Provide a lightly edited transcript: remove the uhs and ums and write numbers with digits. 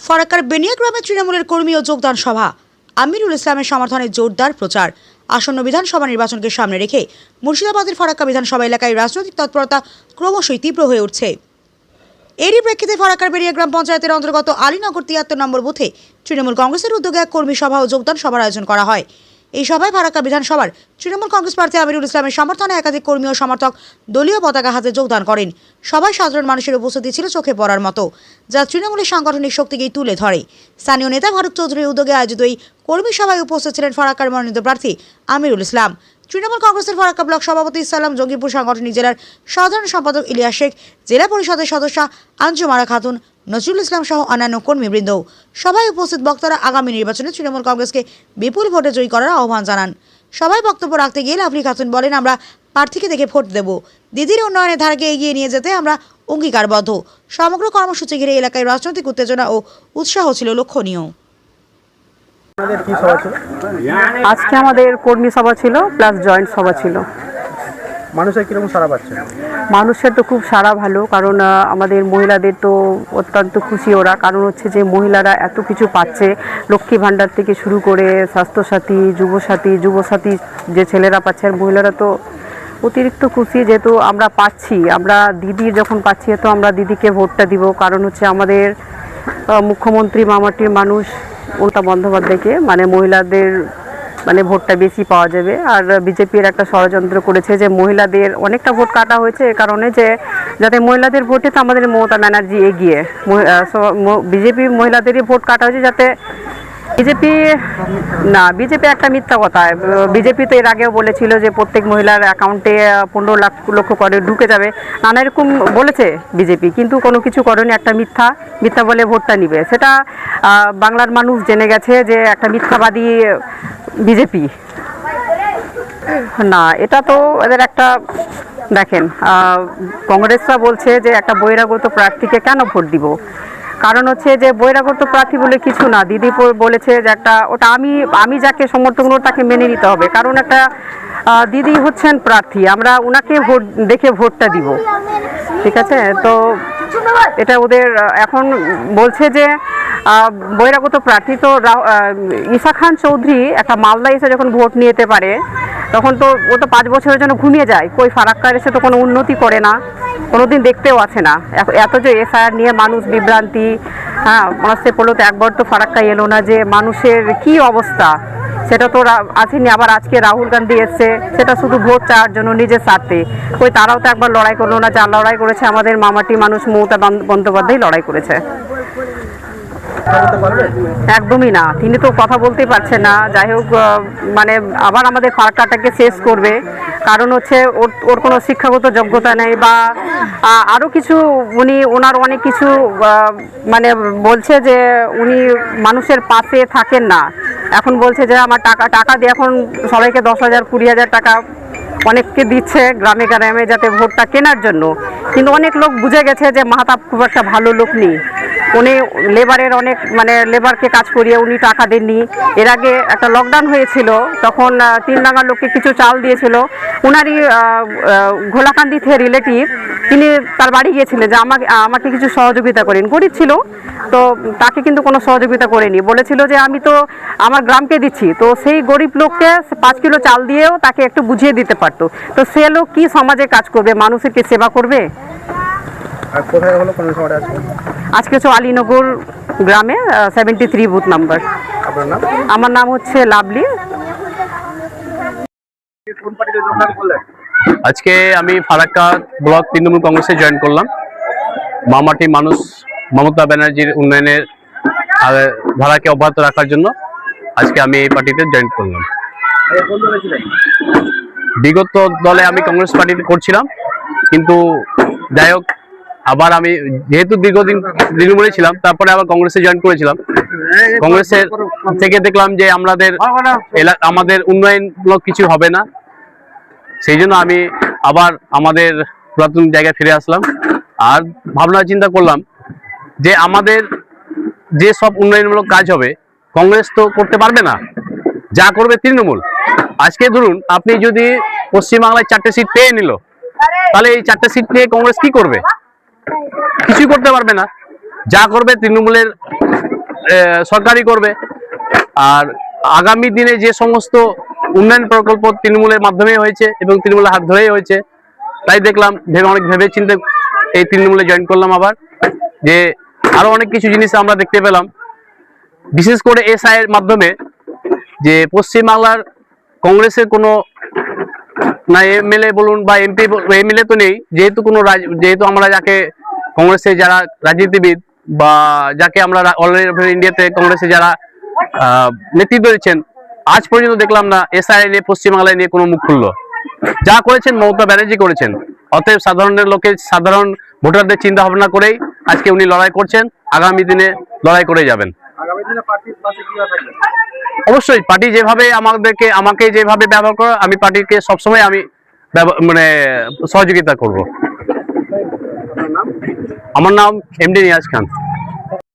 ফারাক্কার বেনিয়া গ্রামে তৃণমূলের কর্মী ও যোগদান সভা। আমিরুল ইসলামের সমর্থনে জোরদার প্রচার। আসন্ন বিধানসভা নির্বাচনকে সামনে রেখে মুর্শিদাবাদের ফারাক্কা বিধানসভা এলাকায় রাজনৈতিক তৎপরতা ক্রমশই তীব্র হয়ে উঠছে। এরই প্রেক্ষিতে ফারাক্কার বেরিয়া গ্রাম পঞ্চায়েতের অন্তর্গত আলীনগর ৭৩ নম্বর বুথে তৃণমূল কংগ্রেসের উদ্যোগে এক কর্মী সভা ও যোগদান সভার আয়োজন করা হয়। এই সভায় ফারাক্কা বিধানসভার তৃণমূল কংগ্রেস প্রার্থী আমিরুল ইসলামের সমর্থনে একাধিক কর্মী ও সমর্থক দলীয় পতাকা হাতে যোগদান করেন। সবাই সাধারণ মানুষের উপস্থিতি ছিল চোখে পড়ার মতো, যা তৃণমূলের সাংগঠনিক শক্তিকেই তুলে ধরে। স্থানীয় নেতা ফারুক চৌধুরীর উদ্যোগে আয়োজিত এই কর্মী সভায় উপস্থিত ছিলেন ফারাক্কার মনোনীত প্রার্থী আমিরুল ইসলাম, তৃণমূল কংগ্রেসের ফারাক্কা ব্লক সভাপতি ইসলাম, জঙ্গিপুর সাংগঠনিক জেলার সাধারণ সম্পাদক ইলিয়াস শেখ, জেলা পরিষদের সদস্য আঞ্জুমারা খাতুন, নজরুল ইসলাম সহ অন্যান্য কর্মীবৃন্দ। সভায় উপস্থিত বক্তারা আগামী নির্বাচনে তৃণমূল কংগ্রেসকে বিপুল ভোটে জয়ী করার আহ্বান জানান। সভায় বক্তব্য রাখতে গিয়ে লাভলি খাতুন বলেন, আমরা প্রার্থীকে দেখে ভোট দেব, দিদির উন্নয়নের ধারাকে এগিয়ে নিয়ে যেতে আমরা অঙ্গীকারবদ্ধ। সমগ্র কর্মসূচি ঘিরে এলাকায় রাজনৈতিক উত্তেজনা ও উৎসাহ ছিল লক্ষণীয়। আজকে আমাদের কর্মী সভা ছিল প্লাস জয়েন্ট সভা ছিল। মানুষের কিরকম সাড়া পাচ্ছে? মানুষের তো খুব সাড়া ভালো, কারণ আমাদের মহিলাদের তো অত্যন্ত খুশি ওরা, কারণ হচ্ছে যে মহিলারা এত কিছু পাচ্ছে, লক্ষ্মী ভাণ্ডার থেকে শুরু করে স্বাস্থ্যসাথী, যুবসাথী যে ছেলেরা পাচ্ছে, আর মহিলারা তো অতিরিক্ত খুশি যেহেতু আমরা পাচ্ছি। আমরা দিদি যখন পাচ্ছি তো আমরা দিদিকে ভোটটা দিব, কারণ হচ্ছে আমাদের মুখ্যমন্ত্রী মামাটির মানুষ মমতা বন্দ্যোপাধ্যায়কে মহিলাদের ভোটটা বেশি পাওয়া যাবে। আর বিজেপির একটা ষড়যন্ত্র করেছে যে মহিলাদের অনেকটা ভোট কাটা হয়েছে এ কারণে যে যাতে মহিলাদের ভোটে তো আমাদের মমতা ব্যানার্জি এগিয়ে, বিজেপি মহিলাদেরই ভোট কাটা হয়েছে যাতে বিজেপি একটা মিথ্যা কথা। বিজেপি তো এর আগেও বলেছিল যে প্রত্যেক মহিলার অ্যাকাউন্টে 15 লক্ষ করে ঢুকে যাবে, নানা এরকম বলেছে বিজেপি, কিন্তু কোনো কিছু করেনি, একটা মিথ্যা বলে ভোটটা নিবে। সেটা বাংলার মানুষ জেনে গেছে যে একটা মিথ্যাবাদী বিজেপি না, এটা তো এদের একটা দেখেন, কংগ্রেসরা বলছে যে একটা বহিরাগত প্রার্থীকে কেন ভোট দিব, কারণ হচ্ছে যে বহিরাগত প্রার্থী বলে কিছু না, দিদি বলেছে যে একটা ওটা আমি যাকে সমর্থন করব তাকে মেনে নিতে হবে, কারণ একটা দিদি হচ্ছেন প্রার্থী, আমরা ওনাকে ভোট দেখে ভোটটা দিব, ঠিক আছে। তো এটা ওদের এখন বলছে যে বহিরাগত প্রার্থী, তো ঈশা খান চৌধুরী একটা মালদা এসে যখন ভোট নিয়ে যেতে পারে তখন তো ও তো 5 বছরের জন্য ঘুমিয়ে যায়, কই ফারাক্কার এসে তো কোনো উন্নতি করে না, কোনোদিন দেখতেও আসে না। এত যে এসআইআর নিয়ে মানুষ বিভ্রান্তি, মনে পড়লো তো একবার তো ফারাক্কা এলো না, যে মানুষের কি অবস্থা সেটা তো আসেনি। আবার আজকে রাহুল গান্ধী এসছে, সেটা শুধু ভোট চাওয়ার জন্য, নিজের স্বার্থে, কই তারাও তো একবার লড়াই করলো না, যা লড়াই করেছে আমাদের মামাটি মানুষ মমতা বন্দ্যোপাধ্যায় লড়াই করেছে। একদমই না, তিনি তো কথা বলতেই পারছেন না। যাই হোক, আবার আমাদের ফারাক্কাটাকে শেষ করবে, কারণ হচ্ছে ওর কোনো শিক্ষাগত যোগ্যতা নেই বা আরও কিছু, ওনার অনেক কিছু বলছে যে উনি মানুষের পাশে থাকেন না। এখন বলছে যে আমার টাকা দিয়ে এখন সবাইকে 10,000 20,000 টাকা অনেককে দিচ্ছে গ্রামে গ্রামে যাতে ভোটটা কেনার জন্য, কিন্তু অনেক লোক বুঝে গেছে যে মাহাতাব খুব একটা ভালো লোক নেই, উনি লেবারের অনেক লেবারকে কাজ করিয়ে উনি টাকা দেননি। এর আগে একটা লকডাউন হয়েছিল, তখন 3 বাংলার লোককে কিছু চাল দিয়েছিল, উনারই ঘোলাকান্দি থেকে রিলেটিভ, তিনি তার বাড়ি গিয়েছিলেন যে আমাকে কিছু সহযোগিতা করেন, গরিব ছিল তো তাকে কিন্তু কোনো সহযোগিতা করেনি, বলেছিল যে আমি তো আমার গ্রামকে দিচ্ছি, তো সেই গরিব লোককে 5 কিলো চাল দিয়েও তাকে একটু বুঝিয়ে দিতে পারতো। তো সে লোক কি সমাজে কাজ করবে, মানুষের কি সেবা করবে? আজকে হচ্ছে আলীনগর গ্রামে 73 বুথ নাম্বার। আমার নাম হচ্ছে লাভলি। আজকে আমি ফারাক্কা ব্লক তৃণমূল কংগ্রেসে জয়েন করলাম। মামাটি মানুষ মমতা ব্যানার্জির উন্নয়নের ধারাকে অব্যাহত রাখার জন্য আজকে আমি এই পার্টিতে জয়েন করলাম। বিগত দলে আমি কংগ্রেস পার্টিতে করছিলাম, কিন্তু যাই হোক আবার আমি যেহেতু দীর্ঘদিন তৃণমূলে ছিলাম, তারপরে আবার কংগ্রেসে জয়েন করেছিলাম। কংগ্রেসের থেকে দেখলাম যে আমাদের উন্নয়নমূলক কিছু হবে না, সেই জন্য আমি আবার আমাদের পুরাতন জায়গায় ফিরে আসলাম। আর ভাবনা চিন্তা করলাম যে আমাদের যে সব উন্নয়নমূলক কাজ হবে কংগ্রেস তো করতে পারবে না, যা করবে তৃণমূল। আজকে ধরুন আপনি যদি পশ্চিমবাংলায় 4টে সিট পেয়ে নিল, তাহলে এই 4টে সিট নিয়ে কংগ্রেস কি করবে? কিছুই করতে পারবে না। যা করবে তৃণমূলের সরকারই করবে। আর আগামী দিনে যে সমস্ত উন্নয়ন প্রকল্প তৃণমূলের মাধ্যমে হয়েছে এবং তৃণমূলের হাত ধরেই হয়েছে, তাই দেখলাম অনেক ভেবে চিন্তে এই তৃণমূলে জয়েন করলাম আবার, যে আরো অনেক কিছু জিনিস আমরা দেখতে পেলাম, বিশেষ করে এসআই এর মাধ্যমে, যে পশ্চিমবাংলার কংগ্রেসের কোনো না এমএলএ বলুন বা এমপি, এমএলএ তো নেই, যেহেতু আমরা যাকে কংগ্রেসের যারা রাজনীতিবিদ বা যাকে আমরা অল ইন্ডিয়াতে কংগ্রেসে যারা নেতৃত্ব দিচ্ছেন, আজ পর্যন্ত দেখলাম না এসআই নিয়ে পশ্চিমবাংলায় নিয়ে কোনো মুখ খুললো। যা করেছেন মমতা ব্যানার্জি করেছেন। অতএব সাধারণ ভোটারদের চিন্তা ভাবনা করেই আজকে উনি লড়াই করছেন, আগামী দিনে লড়াই করে যাবেন। আগামী দিনে পার্টির পাশে কিভাবে থাকবেন? অবশ্যই পার্টি যেভাবে আমাকে যেভাবে ব্যবহার করে, আমি পার্টিকে সবসময় আমি মানে সহযোগিতা করব। আপনার নাম? আমার নাম এমডি নিয়াজ খান।